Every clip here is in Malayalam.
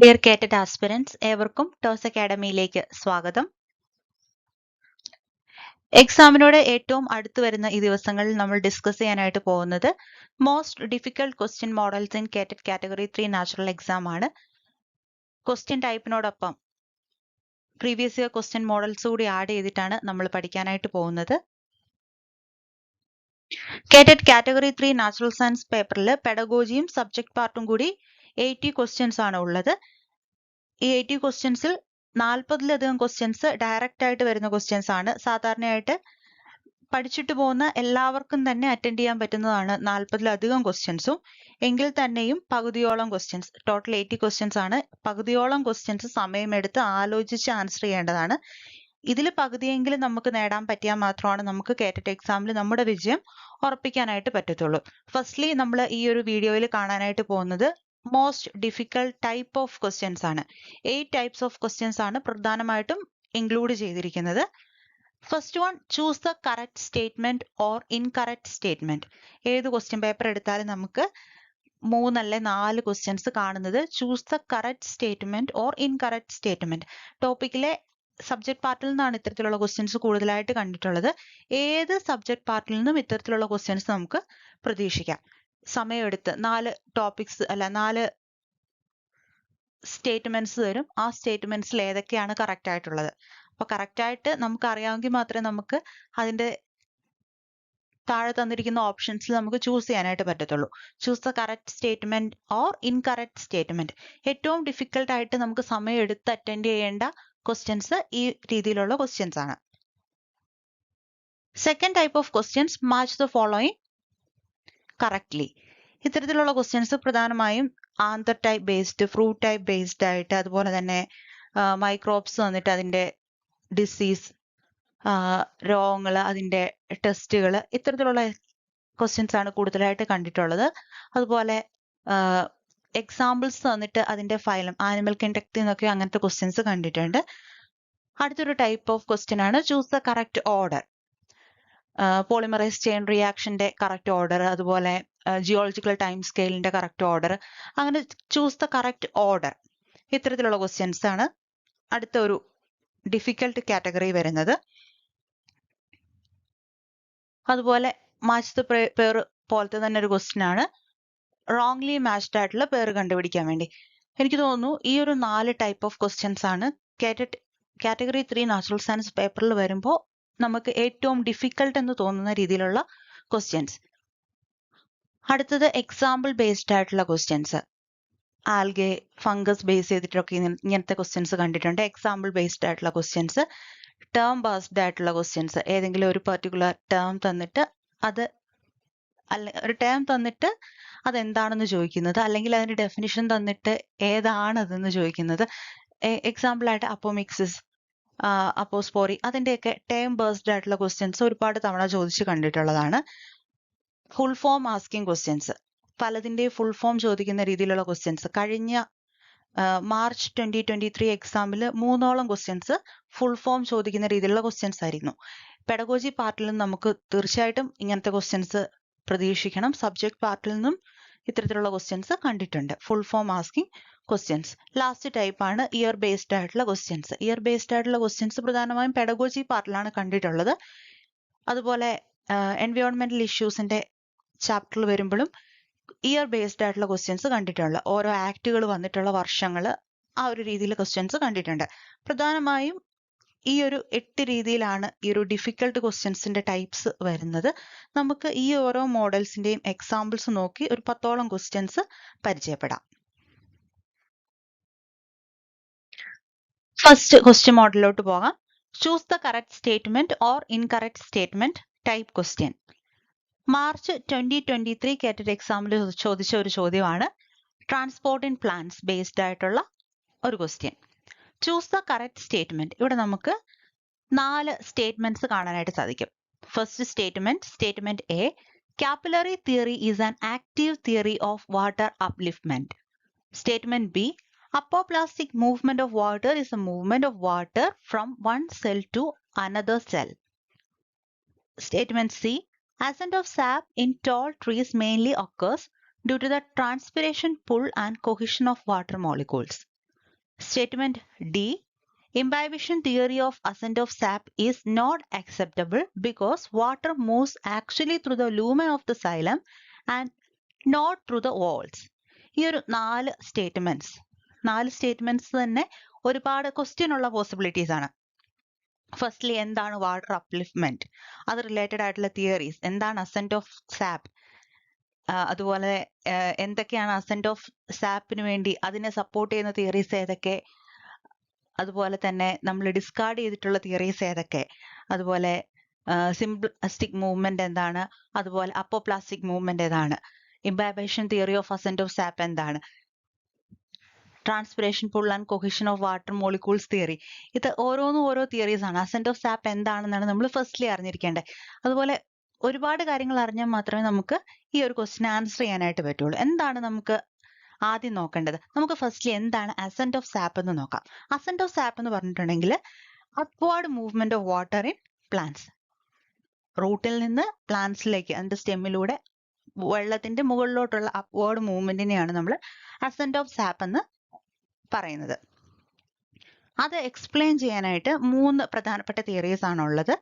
ഡിയർ കേറ്റഡ് ആസ്പിരൻസ്, ഏവർക്കും ടോസ് അക്കാഡമിയിലേക്ക് സ്വാഗതം. എക്സാമിനോട് ഏറ്റവും അടുത്ത് വരുന്ന ഈ ദിവസങ്ങളിൽ നമ്മൾ ഡിസ്കസ് ചെയ്യാനായിട്ട് പോകുന്നത് most difficult question models in കേറ്റഡ് കാറ്റഗറി 3 നാച്ചുറൽ എക്സാം ആണ്. ക്വസ്റ്റ്യൻ ടൈപ്പിനോടൊപ്പം പ്രീവിയസ് ഇയർ ക്വസ്റ്റ്യൻ മോഡൽസ് കൂടി ആഡ് ചെയ്തിട്ടാണ് നമ്മൾ പഠിക്കാനായിട്ട് പോകുന്നത്. കേറ്റഡ് കാറ്റഗറി 3 നാച്ചുറൽ സയൻസ് പേപ്പറിൽ പെഡഗോജിയും സബ്ജക്ട് പാർട്ടും കൂടി 80 ക്വസ്റ്റ്യൻസ് ആണ് ഉള്ളത്. ഈ 80 ക്വസ്റ്റ്യൻസിൽ 40-ലധികം ക്വസ്റ്റ്യൻസ് ഡയറക്റ്റ് ആയിട്ട് വരുന്ന ക്വസ്റ്റ്യൻസ് ആണ്. സാധാരണയായിട്ട് പഠിച്ചിട്ട് പോകുന്ന എല്ലാവർക്കും തന്നെ അറ്റൻഡ് ചെയ്യാൻ പറ്റുന്നതാണ് 40-ലധികം ക്വസ്റ്റ്യൻസും. എങ്കിൽ തന്നെയും പകുതിയോളം ക്വസ്റ്റ്യൻസ്, ടോട്ടൽ 80 ക്വസ്റ്റ്യൻസ് ആണ്. പകുതിയോളം ക്വസ്റ്റ്യൻസ് സമയമെടുത്ത് ആലോചിച്ച് ആൻസർ ചെയ്യേണ്ടതാണ്. ഇതിൽ പകുതിയെങ്കിലും നമുക്ക് നേടാൻ പറ്റിയാൽ മാത്രമാണ് നമുക്ക് കേറ്റഡ് എക്സാമിൽ നമ്മുടെ വിജയം ഉറപ്പിക്കാനായിട്ട് പറ്റത്തുള്ളൂ. ഫസ്റ്റ്ലി നമ്മൾ ഈ ഒരു വീഡിയോയിൽ കാണാനായിട്ട് പോകുന്നത് most difficult type of questions ആണ്. 8 ടൈപ്സ് ഓഫ് ക്വസ്റ്റ്യൻസ് ആണ് പ്രധാനമായിട്ടും ഇൻക്ലൂഡ് ചെയ്തിരിക്കുന്നത്. First one, choose the correct statement or incorrect statement. ഏത് ക്വസ്റ്റ്യൻ പേപ്പർ എടുത്താലും നമുക്ക് 3 അല്ലെ 4 ക്വസ്റ്റ്യൻസ് കാണുന്നത് choose the correct statement or incorrect statement. ടോപ്പിക്കിലെ സബ്ജക്ട് പാർട്ടിൽ നിന്നാണ് ഇത്തരത്തിലുള്ള ക്വസ്റ്റ്യൻസ് കൂടുതലായിട്ട് കണ്ടിട്ടുള്ളത്. ഏത് സബ്ജക്ട് പാർട്ടിൽ നിന്നും ഇത്തരത്തിലുള്ള ക്വസ്റ്റ്യൻസ് നമുക്ക് പ്രതീക്ഷിക്കാം. സമയമെടുത്ത് 4 ടോപ്പിക്സ് അല്ല 4 സ്റ്റേറ്റ്മെന്റ്സ് തരും. ആ സ്റ്റേറ്റ്മെന്റ്സിൽ ഏതൊക്കെയാണ് കറക്റ്റ് ആയിട്ടുള്ളത്. അപ്പൊ കറക്റ്റ് ആയിട്ട് നമുക്ക് അറിയാമെങ്കിൽ മാത്രമേ നമുക്ക് അതിന്റെ താഴെ തന്നിരിക്കുന്ന ഓപ്ഷൻസിൽ നമുക്ക് ചൂസ് ചെയ്യാനായിട്ട് പറ്റത്തുള്ളൂ. Choose the correct statement or incorrect statement. ഏറ്റവും ഡിഫിക്കൽട്ട് ആയിട്ട് നമുക്ക് സമയം എടുത്ത് അറ്റൻഡ് ചെയ്യേണ്ട ക്വസ്റ്റ്യൻസ് ഈ രീതിയിലുള്ള ക്വസ്റ്റ്യൻസ് ആണ്. Second type of questions, match the following correctly. ഇത്തരത്തിലുള്ള ക്വസ്റ്റ്യൻസ് പ്രധാനമായും anther type based, fruit type based ആയിട്ട്, അതുപോലെ തന്നെ മൈക്രോബ്സ് വന്നിട്ട് അതിന്റെ ഡിസീസ്, രോഗങ്ങൾ, അതിന്റെ ടെസ്റ്റുകൾ, ഇത്തരത്തിലുള്ള ക്വസ്റ്റ്യൻസ് ആണ് കൂടുതലായിട്ട് കണ്ടിട്ടുള്ളത്. അതുപോലെ എക്സാമ്പിൾസ് തന്നിട്ട് അതിന്റെ ഫൈലം, ആനിമൽ കിൻഡക്ട് എന്നൊക്കെ അങ്ങനത്തെ ക്വസ്റ്റ്യൻസ് കണ്ടിട്ടുണ്ട്. അടുത്തൊരു ടൈപ്പ് ഓഫ് ക്വസ്റ്റ്യൻ ആണ് choose the correct order. Polymerise chain റിയാക്ഷന്റെ കറക്റ്റ് ഓർഡർ, അതുപോലെ ജിയോളജിക്കൽ ടൈം സ്കെയിലിന്റെ കറക്റ്റ് ഓർഡർ, അങ്ങനെ ചൂസ് ദ കറക്റ്റ് ഓർഡർ. ഇത്തരത്തിലുള്ള ക്വസ്റ്റ്യൻസ് ആണ് അടുത്ത ഒരു ഡിഫിക്കൽട്ട് കാറ്റഗറി വരുന്നത്. അതുപോലെ മാച്ച് ദ പേർ പോലത്തെ തന്നെ ഒരു ക്വസ്റ്റ്യൻ ആണ് റോങ്ലി മാച്ച്ഡ് ആയിട്ടുള്ള പേര് കണ്ടുപിടിക്കാൻ വേണ്ടി. എനിക്ക് തോന്നുന്നു ഈ ഒരു 4 ടൈപ്പ് ഓഫ് ക്വസ്റ്റ്യൻസ് ആണ് കാറ്റഗറി 3 നാച്ചുറൽ സയൻസ് പേപ്പറിൽ വരുമ്പോൾ നമുക്ക് ഏറ്റവും ഡിഫിക്കൽട്ട് എന്ന് തോന്നുന്ന രീതിയിലുള്ള ക്വസ്റ്റ്യൻസ്. അടുത്തത് എക്സാമ്പിൾ ബേസ്ഡ് ആയിട്ടുള്ള ക്വസ്റ്റ്യൻസ്. ആൽഗെ, ഫംഗസ് ബേസ് ചെയ്തിട്ടൊക്കെ ഇങ്ങനത്തെ ക്വസ്റ്റ്യൻസ് കണ്ടിട്ടുണ്ട്. എക്സാമ്പിൾ ബേസ്ഡ് ആയിട്ടുള്ള ക്വസ്റ്റ്യൻസ്. ടേം ബേസ്ഡ് ആയിട്ടുള്ള ക്വസ്റ്റ്യൻസ്. ഏതെങ്കിലും ഒരു പെർട്ടിക്കുലർ ടേം തന്നിട്ട് ഒരു ടേം തന്നിട്ട് അതെന്താണെന്ന് ചോദിക്കുന്നത്, അല്ലെങ്കിൽ അതിന്റെ ഡെഫിനിഷൻ തന്നിട്ട് ഏതാണതെന്ന് ചോദിക്കുന്നത്. എക്സാമ്പിൾ ആയിട്ട് അപ്പോമിക്സിസ്, അപ്പോസ്പോറി, അതിന്റെയൊക്കെ ടേം ബേസ്ഡ് ആയിട്ടുള്ള ക്വസ്റ്റ്യൻസ് ഒരുപാട് തവണ ചോദിച്ചു കണ്ടിട്ടുള്ളതാണ്. ഫുൾ ഫോം ആസ്കിംഗ് ക്വസ്റ്റ്യൻസ്, പലതിന്റെ ഫുൾ ഫോം ചോദിക്കുന്ന രീതിയിലുള്ള ക്വസ്റ്റ്യൻസ്. കഴിഞ്ഞ മാർച്ച് 2023 എക്സാമിൽ 3ഓളം ക്വസ്റ്റ്യൻസ് ഫുൾ ഫോം ചോദിക്കുന്ന രീതിയിലുള്ള ക്വസ്റ്റ്യൻസ് ആയിരുന്നു. പെഡഗോജി പാർട്ടിൽ നിന്ന് നമുക്ക് തീർച്ചയായിട്ടും ഇങ്ങനത്തെ ക്വസ്റ്റ്യൻസ് പ്രതീക്ഷിക്കണം. സബ്ജക്ട് പാർട്ടിൽ നിന്നും ഇത്തരത്തിലുള്ള ക്വസ്റ്റ്യൻസ് കണ്ടിട്ടുണ്ട്, full form asking questions. Last type ആണ് ഇയർ ബേസ്ഡ് ആയിട്ടുള്ള ക്വസ്റ്റ്യൻസ്. ഇയർ ബേസ്ഡ് ആയിട്ടുള്ള ക്വസ്റ്റ്യൻസ് പ്രധാനമായും പെഡഗോജി പാർട്ടിലാണ് കണ്ടിട്ടുള്ളത്. അതുപോലെ എൻവയോൺമെന്റൽ ഇഷ്യൂസിന്റെ ചാപ്റ്ററിൽ വരുമ്പോഴും ഇയർ ബേസ്ഡ് ആയിട്ടുള്ള ക്വസ്റ്റ്യൻസ് കണ്ടിട്ടുള്ള ഓരോ ആക്ടുകൾ വന്നിട്ടുള്ള വർഷങ്ങൾ, ആ ഒരു രീതിയിൽ ക്വസ്റ്റ്യൻസ് കണ്ടിട്ടുണ്ട്. പ്രധാനമായും ഈ ഒരു 8 രീതിയിലാണ് ഈ ഒരു ഡിഫിക്കൽട്ട് ക്വസ്റ്റ്യൻസിന്റെ ടൈപ്സ് വരുന്നത്. നമുക്ക് ഈ ഓരോ മോഡൽസിന്റെയും എക്സാമ്പിൾസ് നോക്കി ഒരു 10ഓളം ക്വസ്റ്റ്യൻസ് പരിചയപ്പെടാം. ഫസ്റ്റ് ക്വസ്റ്റ്യൻ മോഡലിലോട്ട് പോകാം. Choose the correct statement or incorrect statement type question. March 2023 കേറ്റഡ് എക്സാമിൽ ചോദിച്ച ഒരു ചോദ്യമാണ്. ട്രാൻസ്പോർട്ട് ഇൻ പ്ലാന്റ്സ് ബേസ്ഡ് ആയിട്ടുള്ള ഒരു question. Choose the correct statement. ഇവിടെ നമുക്ക് 4 സ്റ്റേറ്റ്മെന്റ്സ് കാണാനായിട്ട് സാധിക്കും. First statement A, capillary theory is an active theory of water upliftment. Statement B, apoplastic movement of water is a movement of water from one cell to another cell. Statement C, ascent of sap in tall trees mainly occurs due to the transpiration pull and cohesion of water molecules. Statement D. Imbibition theory of ascent of sap is not acceptable because water moves actually through the lumen of the xylem and not through the walls. ഈ ഒരു 4 സ്റ്റേറ്റ്മെന്റ്സ് തന്നെ ഒരുപാട് ക്വസ്റ്റ്യൻ ഉള്ള പോസിബിലിറ്റീസ് ആണ്. ഫസ്റ്റ്ലി എന്താണ് വാട്ടർ അപ്ലിഫ്റ്റ്മെന്റ്, അത് റിലേറ്റഡ് ആയിട്ടുള്ള തിയറീസ്, എന്താണ് അസെന്റ് ഓഫ് സാപ്പ്, അതുപോലെ എന്തൊക്കെയാണ് അസെന്റ് ഓഫ് സാപ്പിന് വേണ്ടി അതിനെ സപ്പോർട്ട് ചെയ്യുന്ന തിയറീസ് ഏതൊക്കെ, അതുപോലെ തന്നെ നമ്മൾ ഡിസ്കാർഡ് ചെയ്തിട്ടുള്ള തിയറീസ് ഏതൊക്കെ, അതുപോലെ സിംപ്ലാസ്റ്റിക് മൂവ്മെന്റ് എന്താണ്, അതുപോലെ അപ്പോപ്ലാസ്റ്റിക് മൂവ്മെന്റ് ഏതാണ്, imbibition theory of ascent of sap എന്താണ്, transpiration pull and cohesion of water molecules theory, ഇത് ഓരോന്നും ഓരോ തിയറീസ് ആണ്. അസെന്റ് ഓഫ് സാപ്പ് എന്താണെന്നാണ് നമ്മൾ ഫസ്റ്റ്ലി അറിഞ്ഞിരിക്കേണ്ടത്. അതുപോലെ ഒരുപാട് കാര്യങ്ങൾ അറിഞ്ഞാൽ മാത്രമേ നമുക്ക് ഈ ഒരു ക്വസ്റ്റ്യൻ ആൻസർ ചെയ്യാനായിട്ട് പറ്റുള്ളൂ. എന്താണ് നമുക്ക് ആദ്യം നോക്കേണ്ടത്? നമുക്ക് ഫസ്റ്റ്ലി എന്താണ് അസെന്റ് ഓഫ് സാപ്പ് എന്ന് നോക്കാം. അസെന്റ് ഓഫ് സാപ്പ് എന്ന് പറഞ്ഞിട്ടുണ്ടെങ്കിൽ upward movement of water in plants, റൂട്ടിൽ നിന്ന് പ്ലാന്റ്സിലേക്ക് അതിന്റെ സ്റ്റെമ്മിലൂടെ വെള്ളത്തിന്റെ മുകളിലോട്ടുള്ള അപ്വേർഡ് മൂവ്മെന്റിനെയാണ് നമ്മൾ അസെന്റ് ഓഫ് സാപ്പ് എന്ന് പറയുന്നത്. അത് എക്സ്പ്ലെയിൻ ചെയ്യാനായിട്ട് 3 പ്രധാനപ്പെട്ട തിയറീസ് ആണ് ഉള്ളത്.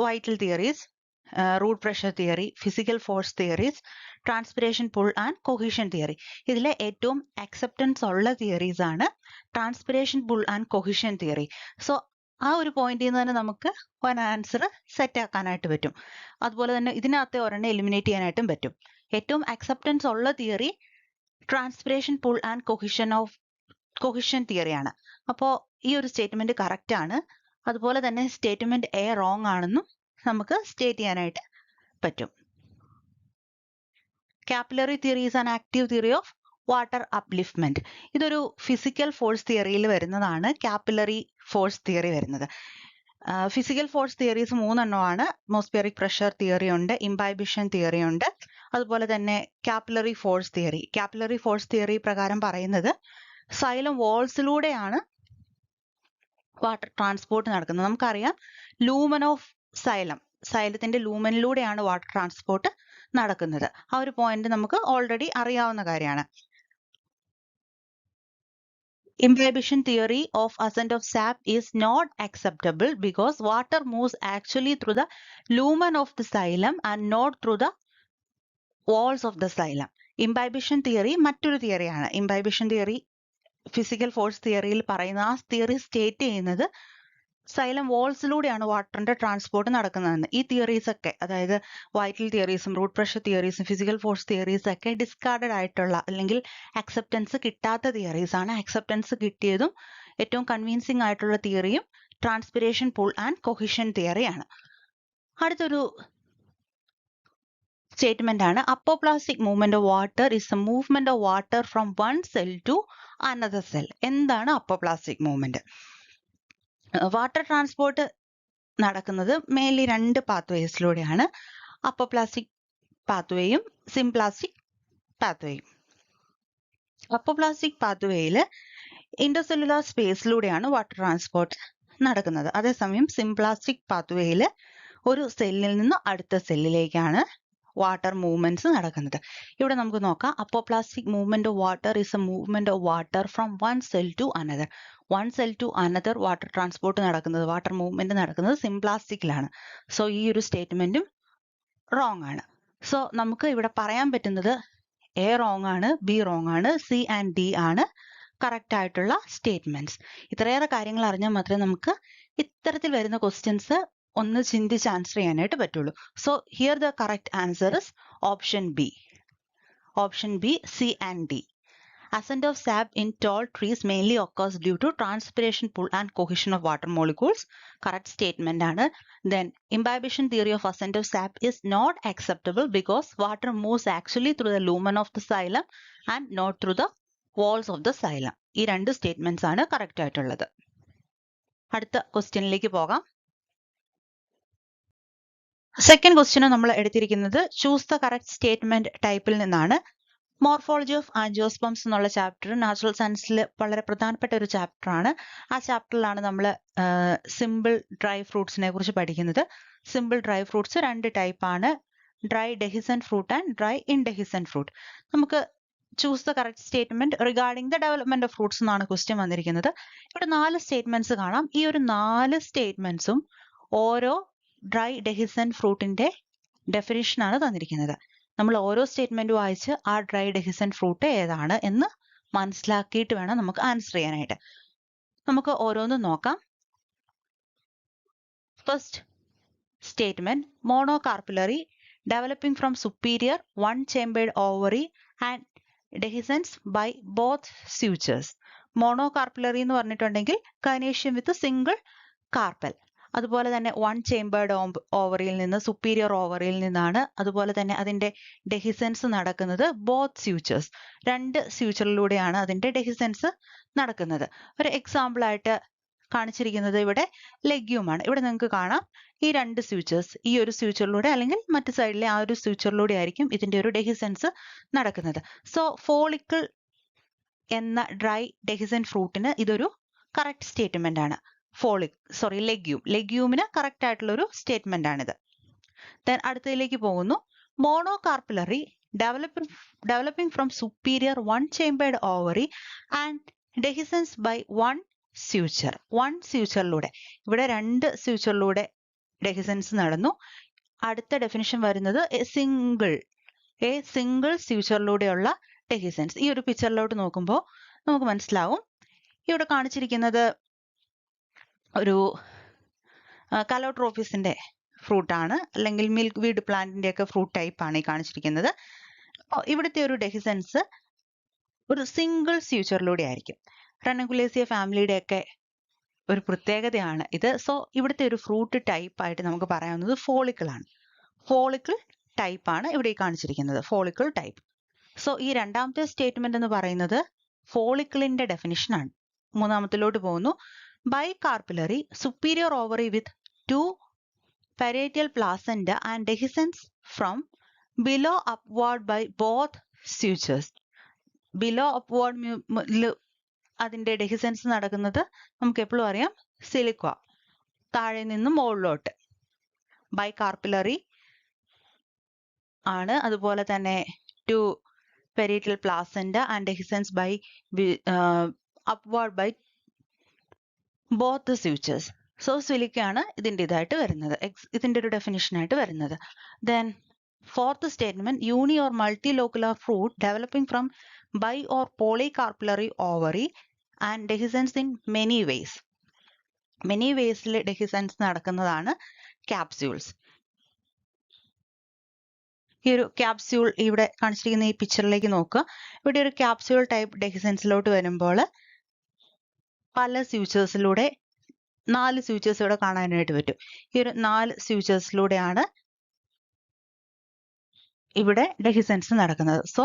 Vital theories, root pressure theory, physical force theories, transpiration pull and cohesion theory. ഇതിലെ ഏറ്റവും അക്സെപ്റ്റൻസ് ഉള്ള തിയറീസ് ആണ് transpiration pull and cohesion theory. So ആ ഒരു പോയിന്റിൽ നിന്ന് തന്നെ നമുക്ക് ഒരു ആൻസർ സെറ്റ് ആക്കാനായിട്ട് പറ്റും. അതുപോലെ തന്നെ ഇതിനകത്ത് ഒരെണ്ണം എലിമിനേറ്റ് ചെയ്യാനായിട്ടും പറ്റും. ഏറ്റവും അക്സെപ്റ്റൻസ് ഉള്ള theory transpiration pull and cohesion തിയറിയാണ്. അപ്പോൾ ഈ ഒരു സ്റ്റേറ്റ്മെന്റ് കറക്റ്റ് ആണ്. അതുപോലെ തന്നെ സ്റ്റേറ്റ്മെന്റ് എ റോങ് ആണെന്നും നമുക്ക് സ്റ്റേറ്റ് ചെയ്യാനായിട്ട് പറ്റും. Capillary theory is an active theory of water upliftment. ഇതൊരു ഫിസിക്കൽ ഫോഴ്സ് തിയറിയിൽ വരുന്നതാണ് കാപ്പിലറി ഫോഴ്സ് തിയറി വരുന്നത്. ഫിസിക്കൽ ഫോഴ്സ് തിയറീസ് 3 എണ്ണമാണ്. അറ്റ്മോസ്ഫിയറിക് പ്രഷർ തിയറി ഉണ്ട്, ഇംബൈബിഷൻ തിയറി ഉണ്ട്, അതുപോലെ തന്നെ capillary force theory. Capillary force theory പ്രകാരം പറയുന്നത് സൈലം വാൾസിലൂടെയാണ് വാട്ടർ ട്രാൻസ്പോർട്ട് നടക്കുന്നത്. നമുക്കറിയാം ലൂമൻ ഓഫ് സൈലത്തിന്റെ ലൂമനിലൂടെയാണ് വാട്ടർ ട്രാൻസ്പോർട്ട് നടക്കുന്നത്. ആ ഒരു പോയിന്റ് നമുക്ക് ഓൾറെഡി അറിയാവുന്ന കാര്യമാണ്. Imbibition theory of ascent of sap is not acceptable because water moves actually through the lumen of the xylem and not through the walls of the xylem. Imbibition theory മറ്റൊരു തിയറിയാണ്. Imbibition theory ഫിസിക്കൽ ഫോഴ്സ് തിയറിയിൽ പറയുന്ന ആ തിയറി സ്റ്റേറ്റ് ചെയ്യുന്നത് സൈലം വാൾസിലൂടെയാണ് വാട്ടറിന്റെ ട്രാൻസ്പോർട്ട് നടക്കുന്നതെന്ന്. ഈ തിയറീസ് ഒക്കെ, അതായത് വൈറ്റൽ തിയറീസും റൂട്ട് പ്രഷർ തിയറീസും ഫിസിക്കൽ ഫോഴ്സ് തിയറീസ് ഒക്കെ ഡിസ്കാർഡഡ് ആയിട്ടുള്ള അല്ലെങ്കിൽ അക്സെപ്റ്റൻസ് കിട്ടാത്ത തിയറീസ് ആണ്. അക്സെപ്റ്റൻസ് കിട്ടിയതും ഏറ്റവും കൺവിൻസിംഗ് ആയിട്ടുള്ള തിയറിയും ട്രാൻസ്പിറേഷൻ പുൾ ആൻഡ് കൊഹിഷൻ തിയറിയാണ്. അടുത്തൊരു സ്റ്റേറ്റ്മെന്റ് ആണ് apoplastic movement of water is a movement of water from one cell to another cell. എന്താണ് അപ്പോപ്ലാസ്റ്റിക് മൂവ്മെന്റ്? വാട്ടർ ട്രാൻസ്പോർട്ട് നടക്കുന്നത് മെയിൻലി 2 പാത്വേസിലൂടെയാണ്. അപ്പോപ്ലാസ്റ്റിക് പാത്വേയും സിംപ്ലാസ്റ്റിക് പാത്വേയും. അപ്പോപ്ലാസ്റ്റിക് പാത്വേയിൽ ഇന്റർസെല്ലുലാർ സ്പേസിലൂടെയാണ് വാട്ടർ ട്രാൻസ്പോർട്ട് നടക്കുന്നത്. അതേസമയം സിംപ്ലാസ്റ്റിക് പാത്വേയിൽ ഒരു സെല്ലിൽ നിന്ന് അടുത്ത സെല്ലിലേക്കാണ് വാട്ടർ മൂവ്മെന്റ്സ് നടക്കുന്നത്. ഇവിടെ നമുക്ക് നോക്കാം. Apoplastic movement of water is a movement of water from one cell to another. One cell to another water transport നടക്കുന്നത്, വാട്ടർ മൂവ്മെന്റ് നടക്കുന്നത് സിംപ്ലാസ്റ്റിക്കിലാണ്. സോ ഈ ഒരു സ്റ്റേറ്റ്മെന്റും റോങ് ആണ്. സോ നമുക്ക് ഇവിടെ പറയാൻ പറ്റുന്നത് എ റോങ് ആണ്, ബി റോങ് ആണ്, സി ആൻഡ് ഡി ആണ് കറക്റ്റ് ആയിട്ടുള്ള സ്റ്റേറ്റ്മെന്റ്സ്. ഇത്രയേറെ കാര്യങ്ങൾ അറിഞ്ഞാൽ മാത്രമേ നമുക്ക് ഇത്തരത്തിൽ വരുന്ന ക്വസ്റ്റ്യൻസ് ഒന്ന് ചിന്തിച്ച് ആൻസർ ചെയ്യാനായിട്ട് പറ്റുള്ളൂ. So here the correct answer is option b. Option B, C and D. Ascent of sap in tall trees mainly occurs due to transpiration, pull and cohesion of water molecules. Correct statement ആണ്. Then imbibition theory of ascent of sap is not acceptable because water moves actually through the lumen of the xylem and not through the walls of the xylem. ഈ 2 സ്റ്റേറ്റ്മെന്റ്സ് ആണ് കറക്റ്റ് ആയിട്ടുള്ളത്. അടുത്ത ക്വസ്റ്റ്യനിലേക്ക് പോകാം. സെക്കൻഡ് ക്വസ്റ്റ്യൻ നമ്മൾ എടുത്തിരിക്കുന്നത് ചൂസ് ദ കറക്റ്റ് സ്റ്റേറ്റ്മെന്റ് ടൈപ്പിൽ നിന്നാണ്. മോർഫോളജി ഓഫ് ആൻജിയോസ്പംസ് എന്നുള്ള ചാപ്റ്റർ നാച്ചുറൽ സയൻസിൽ വളരെ പ്രധാനപ്പെട്ട ഒരു ചാപ്റ്റർ ആണ്. ആ ചാപ്റ്ററിലാണ് നമ്മൾ സിമ്പിൾ ഡ്രൈ ഫ്രൂട്ട്സിനെ കുറിച്ച് പഠിക്കുന്നത്. സിമ്പിൾ ഡ്രൈ ഫ്രൂട്ട്സ് 2 ടൈപ്പ് ആണ്, dry dehiscent fruit and dry indehiscent fruit. നമുക്ക് choose the correct statement regarding the development of fruits എന്നാണ് ക്വസ്റ്റ്യൻ വന്നിരിക്കുന്നത്. ഇവിടെ 4 സ്റ്റേറ്റ്മെന്റ്സ് കാണാം. ഈ ഒരു 4 സ്റ്റേറ്റ്മെന്റ്സും ഓരോ ഡ്രൈ ഡെഹിസന്റ് ഫ്രൂട്ടിന്റെ ഡെഫിനിഷൻ ആണ് തന്നിരിക്കുന്നത്. നമ്മൾ ഓരോ സ്റ്റേറ്റ്മെന്റ് വായിച്ച് ആ ഡ്രൈ ഡെഹിസന്റ് ഫ്രൂട്ട് ഏതാണ് എന്ന് മനസ്സിലാക്കിയിട്ട് വേണം നമുക്ക് ആൻസർ ചെയ്യാനായിട്ട്. നമുക്ക് ഓരോന്നും നോക്കാം. First statement, monocarpellary developing from superior one-chambered ovary and dehiscence by both sutures. മോണോകാർപ്പുലറി എന്ന് പറഞ്ഞിട്ടുണ്ടെങ്കിൽ ഗൈനേഷ്യം വിത്ത് സിംഗിൾ കാർപ്പൽ. അതുപോലെ തന്നെ വൺ ചേംബേർഡ് ഓവറിയിൽ നിന്ന് സുപ്പീരിയർ ഓവറിയിൽ നിന്നാണ്. അതുപോലെ തന്നെ അതിന്റെ ഡെഹിസൻസ് നടക്കുന്നത് ബോത്ത് സ്യൂച്ചേഴ്സ്, 2 സ്യൂച്ചറിലൂടെയാണ് അതിന്റെ ഡെഹിസൻസ് നടക്കുന്നത്. ഒരു എക്സാമ്പിൾ ആയിട്ട് കാണിച്ചിരിക്കുന്നത് ഇവിടെ ലെഗ്യൂമാണ്. ഇവിടെ നിങ്ങൾക്ക് കാണാം ഈ 2 സ്യൂച്ചേഴ്സ്, ഈ ഒരു സ്യൂച്ചറിലൂടെ അല്ലെങ്കിൽ മറ്റു സൈഡിലെ ആ ഒരു സ്യൂച്ചറിലൂടെ ആയിരിക്കും ഇതിന്റെ ഒരു ഡെഹിസൻസ് നടക്കുന്നത്. സോ ഫോളിക്കിൾ എന്ന ഡ്രൈ ഡെഹിസന്റ് ഫ്രൂട്ടിന് ഇതൊരു കറക്റ്റ് സ്റ്റേറ്റ്മെന്റ് ആണ്. ലെഗ്യൂമിന് കറക്റ്റ് ആയിട്ടുള്ള ഒരു സ്റ്റേറ്റ്മെന്റ് ആണിത്. ദെൻ അടുത്തതിലേക്ക് പോകുന്നു. Monocarpellary developing from superior one chambered ovary and dehiscence by one സ്യൂച്ചറിലൂടെ. ഇവിടെ 2 സ്യൂച്ചറിലൂടെ ഡെഹിസൻസ് നടന്നു. അടുത്ത ഡെഫിനിഷൻ വരുന്നത് സിംഗിൾ സ്യൂച്ചറിലൂടെയുള്ള ഡെഹിസൻസ്. ഈ ഒരു പിക്ചറിലോട്ട് നോക്കുമ്പോൾ നമുക്ക് മനസ്സിലാവും. ഇവിടെ കാണിച്ചിരിക്കുന്നത് ഒരു കലോട്രോഫിസിന്റെ ഫ്രൂട്ടാണ്, അല്ലെങ്കിൽ മിൽക്ക് വീഡ് പ്ലാന്റിന്റെ ഒക്കെ ഫ്രൂട്ട് ടൈപ്പ് ആണ് ഈ കാണിച്ചിരിക്കുന്നത്. ഇവിടുത്തെ ഒരു ഡെഹിസൻസ് ഒരു സിംഗിൾ സ്യൂച്ചറിലൂടെ ആയിരിക്കും. റെനഗുലേസിയ ഫാമിലിയുടെ ഒക്കെ ഒരു പ്രത്യേകതയാണ് ഇത്. സോ ഇവിടുത്തെ ഒരു ഫ്രൂട്ട് ടൈപ്പ് ആയിട്ട് നമുക്ക് പറയാവുന്നത് ഫോളിക്കിൾ ആണ്. ഫോളിക്കിൾ ടൈപ്പ് ആണ് ഇവിടെ ഈ കാണിച്ചിരിക്കുന്നത്, ഫോളിക്കിൾ ടൈപ്പ്. സോ ഈ രണ്ടാമത്തെ സ്റ്റേറ്റ്മെന്റ് എന്ന് പറയുന്നത് ഫോളിക്കിളിന്റെ ഡെഫിനിഷൻ ആണ്. മൂന്നാമത്തിലോട്ട് പോകുന്നു. ബൈകാർപ്പുലറി superior ovary with 2 parietal placenta and dehiscence from below upward by both sutures. below upward അതിന്റെ ഡെഹിസൻസ് നടക്കുന്നത് നമുക്ക് എപ്പോഴും അറിയാം സിലിക്വ, താഴെ നിന്നും മുകളിലോട്ട്. ബൈകാർപ്പുലറി ആണ്. അതുപോലെ തന്നെ 2 parietal placenta and dehiscence by upward by both the sutures. So സിലിക്കയാണ് ഇതിന്റെ ഇതായിട്ട് വരുന്നത്, ഇതിന്റെ ഒരു ഡെഫിനിഷൻ ആയിട്ട് വരുന്നത്. Then fourth statement, uni or multilocular fruit developing from bi or polycarpellary ovary and dehiscence in many ways. Many വേസിൽ ഡെഹിസൻസ് നടക്കുന്നതാണ് ക്യാപ്സ്യൂൾസ്. ഈ ഒരു ക്യാപ്സ്യൂൾ ഇവിടെ കാണിച്ചിരിക്കുന്ന ഈ പിക്ചറിലേക്ക് നോക്കുക. ഇവിടെ ഒരു ക്യാപ്സ്യൂൾ ടൈപ്പ് ഡെഹിസൻസിലോട്ട് വരുമ്പോൾ പല സ്യൂച്ചേഴ്സിലൂടെ 4 സ്യൂച്ചേഴ്സ് ഇവിടെ കാണാനായിട്ട് പറ്റും. ഈ ഒരു 4 സ്യൂച്ചേഴ്സിലൂടെയാണ് ഇവിടെ ഡെഹിസൻസ് നടക്കുന്നത്. സോ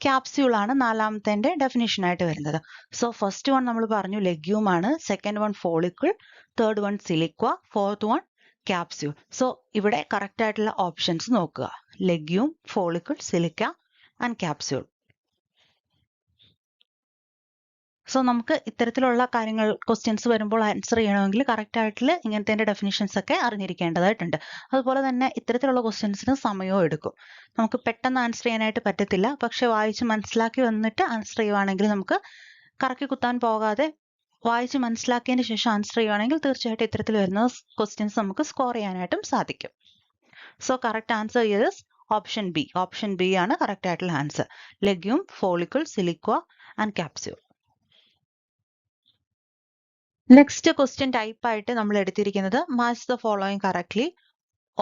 ക്യാപ്സ്യൂൾ ആണ് നാലാമത്തെ ഡെഫിനിഷൻ ആയിട്ട് വരുന്നത്. സോ ഫസ്റ്റ് വൺ നമ്മൾ പറഞ്ഞു ലെഗ്യൂം ആണ്, second one follicle, third one siliqua, fourth one capsule. So ഇവിടെ കറക്റ്റ് ആയിട്ടുള്ള ഓപ്ഷൻസ് നോക്കുക: legume, follicle, siliqua and capsule. So നമുക്ക് ഇത്തരത്തിലുള്ള കാര്യങ്ങൾ ക്വസ്റ്റ്യൻസ് വരുമ്പോൾ ആൻസർ ചെയ്യണമെങ്കിൽ കറക്റ്റ് ആയിട്ടുള്ള ഇങ്ങനത്തെ ഡെഫിനിഷൻസ് ഒക്കെ അറിഞ്ഞിരിക്കേണ്ടതായിട്ടുണ്ട്. അതുപോലെ തന്നെ ഇത്തരത്തിലുള്ള ക്വസ്റ്റ്യൻസിന് സമയവും എടുക്കും. നമുക്ക് പെട്ടെന്ന് ആൻസർ ചെയ്യാനായിട്ട് പറ്റത്തില്ല. പക്ഷെ വായിച്ച് മനസ്സിലാക്കി വന്നിട്ട് ആൻസർ ചെയ്യുവാണെങ്കിൽ നമുക്ക് കറക്കി കുത്താൻ പോകാതെ വായിച്ച് മനസ്സിലാക്കിയതിന് ശേഷം ആൻസർ ചെയ്യുവാണെങ്കിൽ തീർച്ചയായിട്ടും ഇത്തരത്തിൽ വരുന്ന ക്വസ്റ്റ്യൻസ് നമുക്ക് സ്കോർ ചെയ്യാനായിട്ടും സാധിക്കും. So correct answer is option b. Option b ആണ് കറക്റ്റ് ആയിട്ടുള്ള answer. Legume, follicle, siliqua and capsule. Next question type ആയിട്ട് നമ്മൾ എടുത്തിരിക്കുന്നത് match the following correctly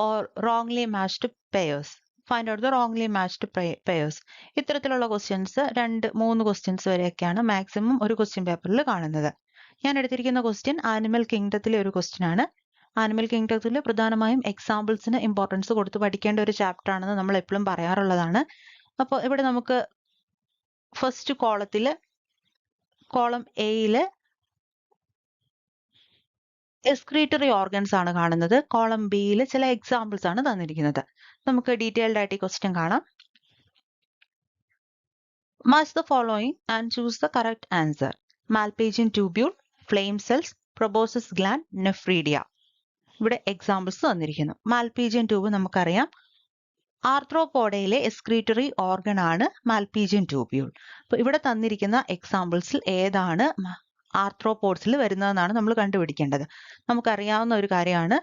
or wrongly matched pairs. Find out the wrongly matched pairs. ഇത്തരത്തിലുള്ള ക്വസ്റ്റ്യൻസ് 2-3 ക്വസ്റ്റ്യൻസ് വരെയൊക്കെയാണ് മാക്സിമം ഒരു ക്വസ്റ്റ്യൻ പേപ്പറിൽ കാണുന്നത്. ഞാൻ എടുത്തിരിക്കുന്ന ക്വസ്റ്റ്യൻ ആനിമൽ കിങ്ഡത്തിലെ ഒരു ക്വസ്റ്റ്യൻ ആണ്. ആനിമൽ കിങ്ഡത്തിൽ പ്രധാനമായും എക്സാമ്പിൾസിന് ഇമ്പോർട്ടൻസ് കൊടുത്ത് പഠിക്കേണ്ട ഒരു ചാപ്റ്റർ ആണെന്ന് നമ്മൾ എപ്പോഴും പറയാറുള്ളതാണ്. അപ്പോൾ ഇവിടെ നമുക്ക് ഫസ്റ്റ് കോളം എയില് എക്സ്ക്രീറ്ററി ഓർഗൻസ് ആണ് കാണുന്നത്. കോളം ബിയിൽ ചില എക്സാമ്പിൾസ് ആണ് തന്നിരിക്കുന്നത്. നമുക്ക് ഡീറ്റെയിൽഡ് ആയിട്ട് ഈ ക്വസ്റ്റ്യൻ കാണാം. Match the following and choose the correct answer. Malpighian tubule, flame cells, proboscis gland, nephridia. ഇവിടെ എക്സാമ്പിൾസ് തന്നിരിക്കുന്നു. മാൽപേജിയൻ ട്യൂബ് നമുക്കറിയാം ആർത്രോപോഡയിലെ എക്സ്ക്രീറ്ററി ഓർഗൻ ആണ് മാൽപീജിയൻ ട്യൂബ്യൂൾ. അപ്പോൾ ഇവിടെ തന്നിരിക്കുന്ന എക്സാമ്പിൾസിൽ ഏതാണ് ആർത്രോപോഡ്സിൽ വരുന്നതെന്നാണ് നമ്മൾ കണ്ടുപിടിക്കേണ്ടത്. നമുക്കറിയാവുന്ന ഒരു കാര്യമാണ്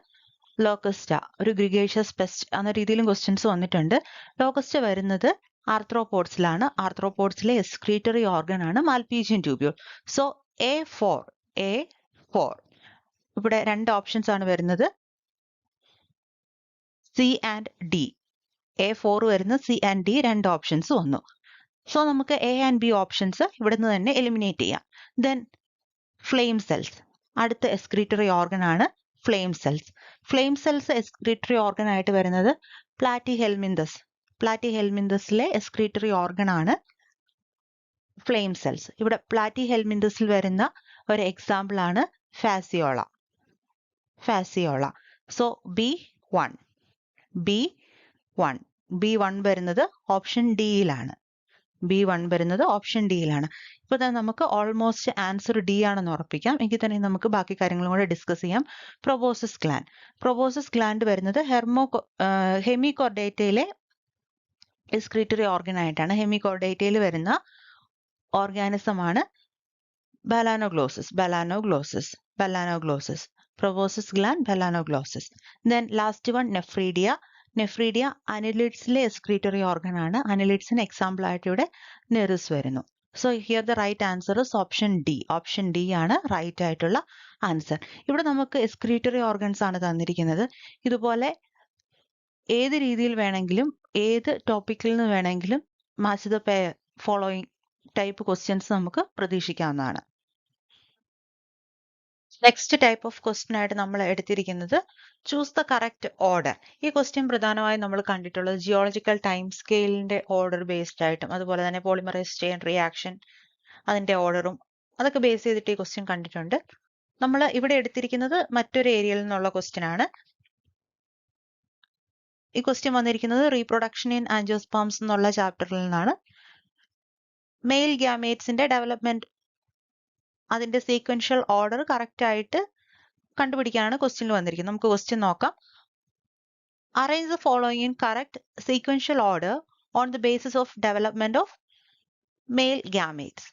ലോക്കസ്റ്റ, ഒരു ഗ്രിഗേഷ്യസ് പെസ്റ്റ് എന്ന രീതിയിലും ക്വസ്റ്റ്യൻസ് വന്നിട്ടുണ്ട്. ലോക്കസ്റ്റ വരുന്നത് ആർത്രോപോഡ്സിലാണ്. ആർത്രോപോഡ്സിലെ എക്സ്ക്രീറ്ററി ഓർഗൻ ആണ് മാൽപീജിയൻ ട്യൂബ്യൂൾ. സോ A4 ഇവിടെ രണ്ട് ഓപ്ഷൻസ് ആണ് വരുന്നത്, C ആൻഡ് D. A4 വരുന്ന C ആൻഡ് D രണ്ട് ഓപ്ഷൻസ് വന്നു. സോ നമുക്ക് A ആൻഡ് B ഓപ്ഷൻസ് ഇവിടുന്ന് തന്നെ എലിമിനേറ്റ് ചെയ്യാം. ദെൻ ഫ്ലെയിം സെൽസ്, അടുത്ത എക്സ്ക്രീറ്ററി ഓർഗൻ ആണ് flame cells. Flame cells excretory organ ആയിട്ട് വരുന്നത് പ്ലാറ്റിഹെൽമിന്തസ്. പ്ലാറ്റിഹെൽമിന്തസിലെ എക്സ്ക്രീറ്ററി ഓർഗൻ ആണ് ഫ്ലെയിം സെൽസ്. ഇവിടെ പ്ലാറ്റിഹെൽമിന്തസിൽ വരുന്ന ഒരു എക്സാമ്പിൾ ആണ് ഫാസിയോള. ഫാസിയോള. സോ B1 വരുന്നത് ഓപ്ഷൻ ഡിയിലാണ്. B1 വരുന്നത് ഓപ്ഷൻ ഡിയിലാണ്. ഇപ്പൊ തന്നെ നമുക്ക് ഓൾമോസ്റ്റ് ആൻസർ ഡി ആണെന്ന് ഉറപ്പിക്കാം. എങ്കിൽ തന്നെ നമുക്ക് ബാക്കി കാര്യങ്ങളും കൂടെ ഡിസ്കസ് ചെയ്യാം. Proboscis gland. പ്രൊബോസിസ് ഗ്ലാൻഡ് വരുന്നത് ഹെമികോർഡേറ്റയിലെ എക്സ്ക്രീറ്ററി ഓർഗൻ ആയിട്ടാണ്. ഹെമികോർഡേറ്റയിൽ വരുന്ന ഓർഗാനിസം ആണ് Balanoglossus. Proboscis gland, Balanoglossus. Then last one nephridia. Nephridia അനലിഡ്സിലെ എക്സ്ക്രീറ്ററി ഓർഗൻ ആണ്. അനലിഡ്സിന് എക്സാമ്പിൾ ആയിട്ട് ഇവിടെ നെറിസ് വരുന്നു. So here the right answer is option d. Option d ആണ് റൈറ്റ് ആയിട്ടുള്ള ആൻസർ. ഇവിടെ നമുക്ക് എക്സ്ക്രീറ്ററി ഓർഗൻസ് ആണ് തന്നിരിക്കുന്നത്. ഇതുപോലെ ഏത് രീതിയിൽ വേണമെങ്കിലും ഏത് ടോപ്പിക്കിൽ നിന്ന് വേണമെങ്കിലും match the following type questions നമുക്ക് പ്രതീക്ഷിക്കാവുന്നതാണ്. നെക്സ്റ്റ് ടൈപ്പ് ഓഫ് ക്വസ്റ്റ്യൻ ആയിട്ട് നമ്മൾ എടുത്തിരിക്കുന്നത് ചൂസ് ദ കറക്റ്റ് ഓർഡർ. ഈ ക്വസ്റ്റ്യൻ പ്രധാനമായും നമ്മൾ കണ്ടിട്ടുള്ളത് ജിയോളജിക്കൽ ടൈം സ്കെയിലിന്റെ ഓർഡർ ബേസ്ഡ് ആയിട്ടും അതുപോലെ തന്നെ പോളിമറൈസ് ചെയിൻ റിയാക്ഷൻ അതിന്റെ ഓർഡറും അതൊക്കെ ബേസ് ചെയ്തിട്ട് ഈ ക്വസ്റ്റ്യൻ കണ്ടിട്ടുണ്ട്. നമ്മൾ ഇവിടെ എടുത്തിരിക്കുന്നത് മറ്റൊരു ഏരിയയിൽ നിന്നുള്ള ക്വസ്റ്റ്യൻ ആണ്. ഈ ക്വസ്റ്റ്യൻ വന്നിരിക്കുന്നത് റീപ്രൊഡക്ഷൻ ഇൻ ആൻജിയോസ്പേംസ് എന്നുള്ള ചാപ്റ്ററിൽ നിന്നാണ്. മെയിൽ ഗ്യാമേറ്റ്സിന്റെ ഡെവലപ്മെന്റ് അതിന്റെ സീക്വൻഷ്യൽ ഓർഡർ കറക്റ്റ് ആയിട്ട് കണ്ടുപിടിക്കാനാണ് ക്വസ്റ്റ്യനിൽ വന്നിരിക്കുന്നത്. നമുക്ക് ക്വസ്റ്റ്യൻ നോക്കാം. Arrange the following in correct sequential order on the basis of development of male gametes.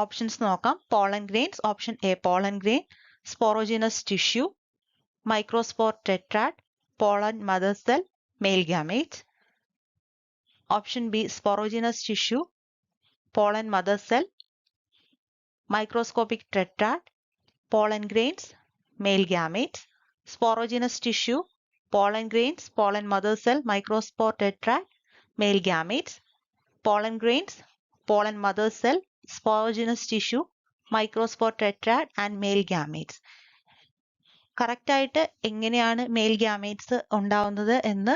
Options നോക്കാം. Pollen grains. Option a pollen grain, sporogenous tissue, microspore tetrad, pollen mother cell, male gametes. Option b sporogenous tissue, pollen mother cell, microscopic tetrad, pollen grains, male gametes, sporogenous tissue, pollen grains, pollen mother cell, microspore tetrad, male gametes, pollen grains, pollen mother cell, sporogenous tissue, microspore tetrad and male gametes. Correct ആയിട്ട് എങ്ങനെയാണ് മെയിൽ ഗ്യാമേറ്റ്സ് ഉണ്ടാവുന്നത് എന്ന്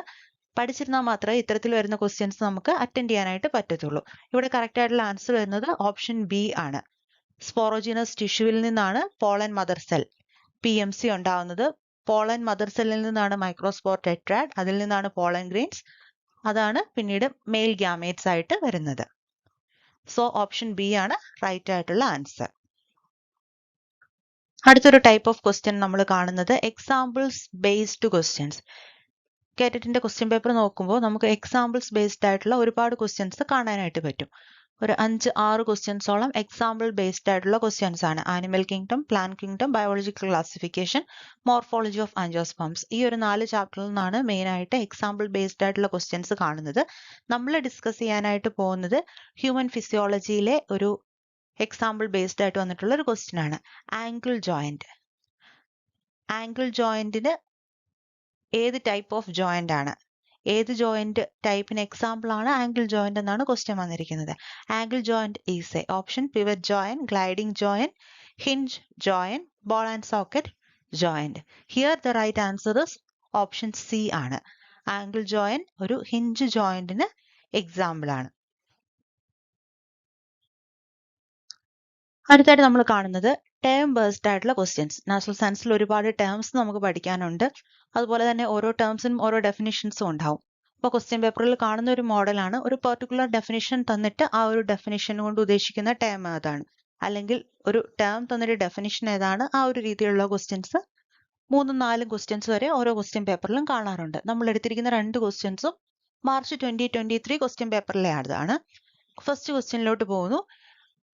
പഠിച്ചിരുന്നാൽ മാത്രമേ ഇത്തരത്തിൽ വരുന്ന ക്വസ്റ്റ്യൻസ് നമുക്ക് അറ്റൻഡ് ചെയ്യാനായിട്ട് പറ്റത്തുള്ളൂ. ഇവിടെ കറക്റ്റ് ആയിട്ടുള്ള ആൻസർ വരുന്നത് ഓപ്ഷൻ ബി ആണ്. സ്പോറോജിനസ് ടിഷ്യൂവിൽ നിന്നാണ് പോളൻ മദർ സെൽ PMC ഉണ്ടാവുന്നത്. പോളൻ മദർ സെല്ലിൽ നിന്നാണ് മൈക്രോസ്പോർ ടെട്രാഡ്, അതിൽ നിന്നാണ് പോളൻ ഗ്രെയിൻസ്, അതാണ് പിന്നീട് മെയിൽ ഗ്യാമേറ്റ്സ് ആയിട്ട് വരുന്നത്. സോ ഓപ്ഷൻ ബി ആണ് റൈറ്റ് ആയിട്ടുള്ള ആൻസർ. അടുത്തൊരു ടൈപ്പ് ഓഫ് ക്വസ്റ്റ്യൻ നമ്മൾ കാണുന്നത് എക്സാമ്പിൾസ് ബേസ്ഡ് ക്വസ്റ്റ്യൻസ്. കേറ്ററ്റിന്റെ ക്വസ്റ്റ്യൻ പേപ്പർ നോക്കുമ്പോൾ നമുക്ക് എക്സാമ്പിൾസ് ബേസ്ഡ് ആയിട്ടുള്ള ഒരുപാട് ക്വസ്റ്റ്യൻസ് കാണാനായിട്ട് പറ്റും. ഒരു 5-6 ക്വസ്റ്റ്യൻസോളം എക്സാമ്പിൾ ബേസ്ഡ് ആയിട്ടുള്ള ക്വസ്റ്റ്യൻസ് ആണ്. Animal kingdom, plant kingdom, biological classification, morphology of angiosperms. ഈ ഒരു 4 ചാപ്റ്ററിൽ നിന്നാണ് മെയിൻ ആയിട്ട് എക്സാമ്പിൾ ബേസ്ഡ് ആയിട്ടുള്ള ക്വസ്റ്റ്യൻസ് കാണുന്നത്. നമ്മൾ ഡിസ്കസ് ചെയ്യാനായിട്ട് പോകുന്നത് ഹ്യൂമൻ ഫിസിയോളജിയിലെ ഒരു എക്സാമ്പിൾ ബേസ്ഡ് ആയിട്ട് വന്നിട്ടുള്ള ഒരു ക്വസ്റ്റ്യൻ ആണ്. Angle joint. ആംഗിൾ ജോയിന്റിന് ഏത് ടൈപ്പ് ഓഫ് ജോയിന്റ് ആണ്, ഏത് ജോയിന്റ് ടൈപ്പിന് എക്സാമ്പിൾ ആണ് ആംഗിൾ ജോയിന്റ് എന്നാണ് ക്വസ്റ്റ്യൻ വന്നിരിക്കുന്നത്. Angle joint is a option pivot joint, gliding joint, hinge joint, ball and socket joint. Here the right answer is option c ആണ്. ആംഗിൾ ജോയിന്റ് ഒരു ഹിഞ്ച് ജോയിന്റിന് എക്സാമ്പിൾ ആണ്. അടുത്തായിട്ട് നമ്മൾ കാണുന്നത് ടേം ബേസ്ഡ് ആയിട്ടുള്ള ക്വസ്റ്റ്യൻസ്. നാച്ചുറൽ സയൻസിൽ ഒരുപാട് ടേംസ് നമുക്ക് പഠിക്കാനുണ്ട്. അതുപോലെ തന്നെ ഓരോ ടേംസിനും ഓരോ ഡെഫിനിഷൻസും ഉണ്ടാവും. അപ്പോൾ ക്വസ്റ്റ്യൻ പേപ്പറിൽ കാണുന്ന ഒരു മോഡലാണ് ഒരു പെർട്ടിക്കുലർ ഡെഫിനിഷൻ തന്നിട്ട് ആ ഒരു ഡെഫിനിഷൻ കൊണ്ട് ഉദ്ദേശിക്കുന്ന ടേം ഏതാണ്, അല്ലെങ്കിൽ ഒരു ടേം തന്നിട്ട് ഡെഫിനിഷൻ ഏതാണ്, ആ ഒരു രീതിയിലുള്ള ക്വസ്റ്റ്യൻസ് 3-4 ക്വസ്റ്റ്യൻസ് വരെ ഓരോ ക്വസ്റ്റ്യൻ പേപ്പറിലും കാണാറുണ്ട്. നമ്മൾ എടുത്തിരിക്കുന്ന 2 ക്വസ്റ്റ്യൻസും മാർച്ച് 2023 ക്വസ്റ്റ്യൻ പേപ്പറിലെയാണ്. ഫസ്റ്റ് ക്വസ്റ്റ്യനിലോട്ട് പോകുന്നു.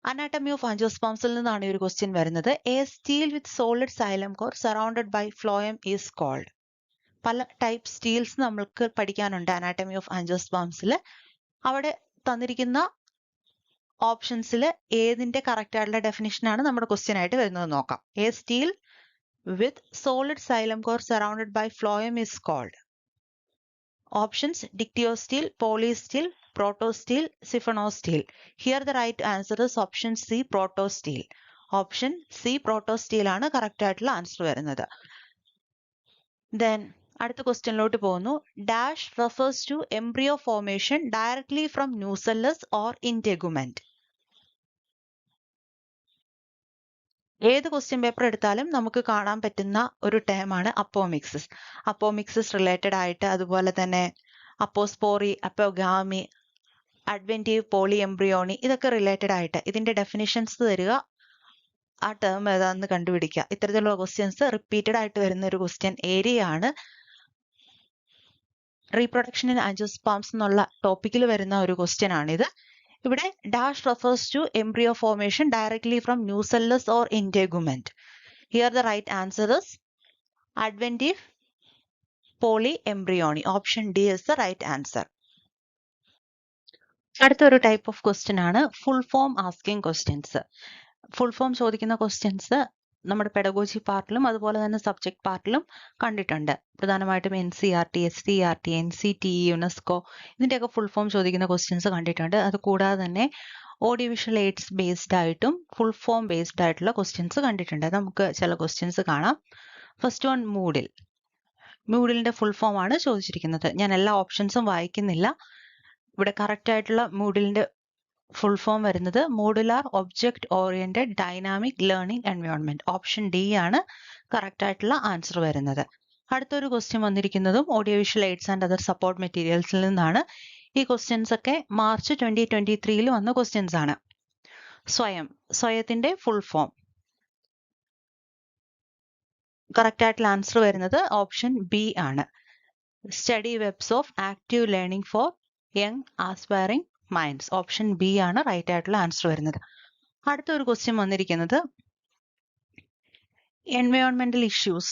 അനാട്ടമി ഓഫ് ആൻജിയോസ്പേംസിൽ നിന്നാണ് ഈ ഒരു ക്വസ്റ്റ്യൻ വരുന്നത്. A stele with solid xylem core surrounded by phloem is called. പല ടൈപ്പ് സ്റ്റീൽസ് നമ്മൾക്ക് പഠിക്കാനുണ്ട് അനാട്ടമി ഓഫ് ആൻജിയോസ്പേംസിൽ. അവിടെ തന്നിരിക്കുന്ന ഓപ്ഷൻസിൽ ഏതിന്റെ കറക്റ്റ് ആയിട്ടുള്ള ഡെഫിനിഷനാണ് നമ്മുടെ ക്വസ്റ്റ്യൻ ആയിട്ട് വരുന്നത് നോക്കാം. A stele with solid xylem core surrounded by phloem is called. Options dictyosteel, polysteel, protosteel, siphonosteel. Here the right answer is option C, protosteel. Option C protosteel ആണ് കറക്റ്റ് ആയിട്ടുള്ള ആൻസർ വരുന്നത്. Then അടുത്ത ക്വസ്റ്റ്യനിലോട്ട് പോകുന്നു. Dash refers to embryo formation directly from nucellus or integument. ഏത് ക്വസ്റ്റ്യൻ പേപ്പർ എടുത്താലും നമുക്ക് കാണാൻ പറ്റുന്ന ഒരു ടേം ആണ് അപ്പോമിക്സിസ്. അപ്പോമിക്സിസ് റിലേറ്റഡ് ആയിട്ട്, അതുപോലെ തന്നെ അപ്പോസ്പോറി, അപ്പോഗാമി, അഡ്വെന്റീവ് പോളി എംബ്രിയോണി, ഇതൊക്കെ റിലേറ്റഡ് ആയിട്ട് ഇതിന്റെ ഡെഫിനിഷൻസ് തരിക, ആ ടേം ഏതാണെന്ന് കണ്ടുപിടിക്കുക. ഇത്തരത്തിലുള്ള ക്വസ്റ്റ്യൻസ് റിപ്പീറ്റഡ് ആയിട്ട് വരുന്ന ഒരു ക്വസ്റ്റ്യൻ ഏരിയ ആണ്. റീപ്രൊഡക്ഷൻ ഇൻ ആൻജിയോസ്പേംസ് എന്നുള്ള ടോപ്പിക്കിൽ വരുന്ന ഒരു ക്വസ്റ്റ്യൻ ആണിത്. ഇവിടെ dash refers to embryo formation directly from nucellus or integument. Here the right answer is adventive polyembryony. Option D is the right answer. അടുത്തൊരു ടൈപ്പ് ഓഫ് ക്വസ്റ്റ്യൻ ആണ് full form asking questions. Full form ചോദിക്കുന്ന ക്വസ്റ്റ്യൻസ് നമ്മുടെ പെഡഗോജി പാർട്ടിലും അതുപോലെ തന്നെ സബ്ജക്ട് പാർട്ടിലും കണ്ടിട്ടുണ്ട്. പ്രധാനമായിട്ടും NCERT, SCERT, NCTE, യുനെസ്കോ ഇതിന്റെയൊക്കെ ഫുൾ ഫോം ചോദിക്കുന്ന ക്വസ്റ്റ്യൻസ് കണ്ടിട്ടുണ്ട്. അത് കൂടാതെ തന്നെ ഓഡിയോ വിഷ്വൽ എയ്ഡ്സ് ബേസ്ഡ് ആയിട്ടും ഫുൾ ഫോം ബേസ്ഡ് ആയിട്ടുള്ള ക്വസ്റ്റ്യൻസ് കണ്ടിട്ടുണ്ട്. നമുക്ക് ചില ക്വസ്റ്റ്യൻസ് കാണാം. ഫസ്റ്റ് വൺ മൂഡിലിന്റെ ഫുൾ ഫോം ആണ് ചോദിച്ചിരിക്കുന്നത്. ഞാൻ എല്ലാ ഓപ്ഷൻസും വായിക്കുന്നില്ല. ഇവിടെ കറക്റ്റ് ആയിട്ടുള്ള മൂഡിലിന്റെ ഫുൾ ഫോം വരുന്നത് modular object oriented dynamic learning environment. Option d ആണ് കറക്റ്റ് ആയിട്ടുള്ള ആൻസർ വരുന്നത്. അടുത്തൊരു ക്വസ്റ്റ്യൻ വന്നിരിക്കുന്നതും audio visual aids and other support മെറ്റീരിയൽസിൽ നിന്നാണ്. ഈ ക്വസ്റ്റ്യൻസ് ഒക്കെ മാർച്ച് 2023 വന്ന ക്വസ്റ്റ്യൻസ് ആണ്. സ്വയത്തിന്റെ ഫുൾ ഫോം. കറക്റ്റ് ആയിട്ടുള്ള ആൻസർ വരുന്നത് ഓപ്ഷൻ ബി ആണ്. Study webs of active learning for young aspiring minds. Option b ആണ് റൈറ്റ് ആയിട്ടുള്ള ആൻസർ വരുന്നത്. അടുത്തൊരു ക്വസ്റ്റ്യൻ വന്നിരിക്കുന്നത് എൻവയോൺമെന്റൽ ഇഷ്യൂസ്,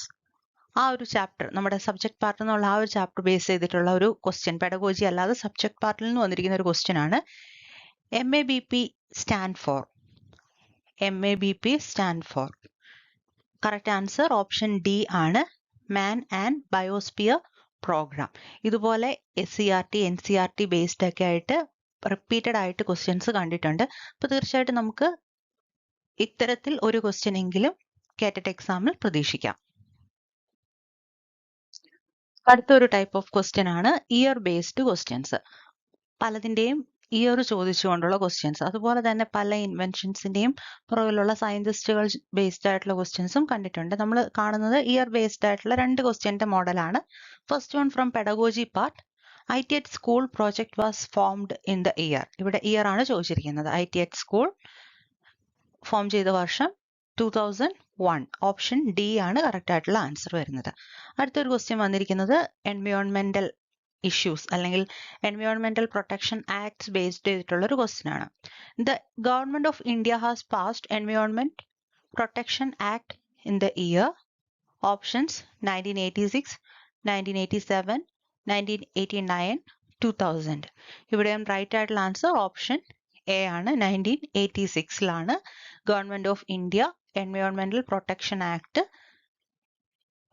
ആ ഒരു ചാപ്റ്റർ നമ്മുടെ സബ്ജക്ട് പാർട്ടിൽ നിന്നുള്ള ആ ഒരു ചാപ്റ്റർ ബേസ് ചെയ്തിട്ടുള്ള ഒരു ക്വസ്റ്റ്യൻ. പെഡഗോജി അല്ലാതെ സബ്ജക്ട് പാർട്ടിൽ നിന്ന് വന്നിരിക്കുന്ന ഒരു ക്വസ്റ്റ്യൻ ആണ്. MABP stand for. Correct answer option d ആണ്, മാൻ ആൻഡ് ബയോസ്ഫിയർ പ്രോഗ്രാം. ഇതുപോലെ SCERT, NCERT ബേസ്ഡ് ഒക്കെ ആയിട്ട് റിപ്പീറ്റഡ് ആയിട്ട് ക്വസ്റ്റ്യൻസ് കണ്ടിട്ടുണ്ട്. അപ്പൊ തീർച്ചയായിട്ടും നമുക്ക് ഇത്തരത്തിൽ ഒരു ക്വസ്റ്റ്യൻ എങ്കിലും കേറ്ററ്റ് എക്സാമിൽ പ്രതീക്ഷിക്കാം. അടുത്തൊരു ടൈപ്പ് ഓഫ് ക്വസ്റ്റ്യൻ ആണ് ഇയർ ബേസ്ഡ് ക്വസ്റ്റ്യൻസ്. പലതിന്റെയും ഇയർ ചോദിച്ചുകൊണ്ടുള്ള ക്വസ്റ്റ്യൻസ്, അതുപോലെ തന്നെ പല ഇൻവെൻഷൻസിന്റെയും പുറകിലുള്ള സയന്റിസ്റ്റുകൾ ബേസ്ഡ് ആയിട്ടുള്ള ക്വസ്റ്റ്യൻസും കണ്ടിട്ടുണ്ട്. നമ്മൾ കാണുന്നത് ഇയർ ബേസ്ഡ് ആയിട്ടുള്ള രണ്ട് ക്വസ്റ്റ്യന്റെ മോഡലാണ്. First one from pedagogy part. IT at school project was formed in the year. ഇവിടെ ഇയർ ആണ് ചോദിച്ചിരിക്കുന്നത്. IT at school ഫോം ചെയ്ത വർഷം 2001. ഓപ്ഷൻ ഡി ആണ് കറക്റ്റ് ആയിട്ടുള്ള ആൻസർ വരുന്നത്. അടുത്തൊരു ക്വസ്റ്റ്യൻ വന്നിരിക്കുന്നത് എൻവയോൺമെന്റൽ ഇഷ്യൂസ് അല്ലെങ്കിൽ എൻവയോൺമെന്റൽ പ്രൊട്ടക്ഷൻ ആക്ട്സ് ബേസ്ഡ് ചെയ്തിട്ടുള്ള ഒരു ക്വസ്റ്റ്യൻ ആണ്. The government of India has passed environment protection act in the year. Options 1986, 1987, 1989, 2000. ഇവിടെയും റൈറ്റ് ആയിട്ടുള്ള ആൻസർ ഓപ്ഷൻ എ ആണ്. 1986 ഗവൺമെന്റ് ഓഫ് ഇന്ത്യ എൻവയോൺമെന്റൽ പ്രൊട്ടക്ഷൻ ആക്ട്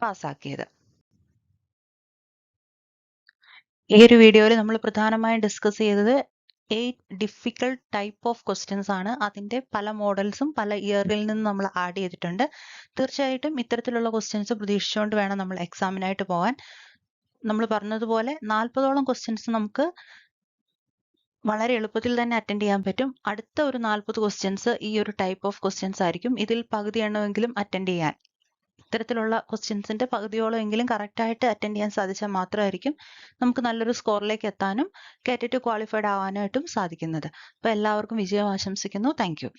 പാസ്സാക്കിയത്. ഈ ഒരു വീഡിയോയിൽ നമ്മൾ പ്രധാനമായും ഡിസ്കസ് ചെയ്തത് 8 ഡിഫിക്കൽട്ട് ടൈപ്പ് ഓഫ് ക്വസ്റ്റ്യൻസ് ആണ്. അതിന്റെ പല മോഡൽസും പല ഇയറിൽ നിന്ന് നമ്മൾ ആഡ് ചെയ്തിട്ടുണ്ട്. തീർച്ചയായിട്ടും ഇത്തരത്തിലുള്ള ക്വസ്റ്റ്യൻസ് പ്രതീക്ഷിച്ചുകൊണ്ട് വേണം നമ്മൾ എക്സാമിനായിട്ട് പോകാൻ. നമ്മൾ പറഞ്ഞതുപോലെ 40ഓളം ക്വസ്റ്റ്യൻസ് നമുക്ക് വളരെ എളുപ്പത്തിൽ തന്നെ അറ്റൻഡ് ചെയ്യാൻ പറ്റും. അടുത്ത ഒരു 40 ക്വസ്റ്റ്യൻസ് ഈ ഒരു ടൈപ്പ് ഓഫ് ക്വസ്റ്റ്യൻസ് ആയിരിക്കും. ഇതിൽ പകുതി എണ്ണമെങ്കിലും അറ്റൻഡ് ചെയ്യാൻ, ഇത്തരത്തിലുള്ള ക്വസ്റ്റ്യൻസിന്റെ പകുതിയോളം എങ്കിലും കറക്റ്റ് ആയിട്ട് അറ്റൻഡ് ചെയ്യാൻ സാധിച്ചാൽ മാത്രമായിരിക്കും നമുക്ക് നല്ലൊരു സ്കോറിലേക്ക് എത്താനും കേറ്ററ്റ് ക്വാളിഫൈഡ് ആവാനായിട്ടും സാധിക്കുന്നത്. അപ്പോൾ എല്ലാവർക്കും വിജയം ആശംസിക്കുന്നു. Thank you.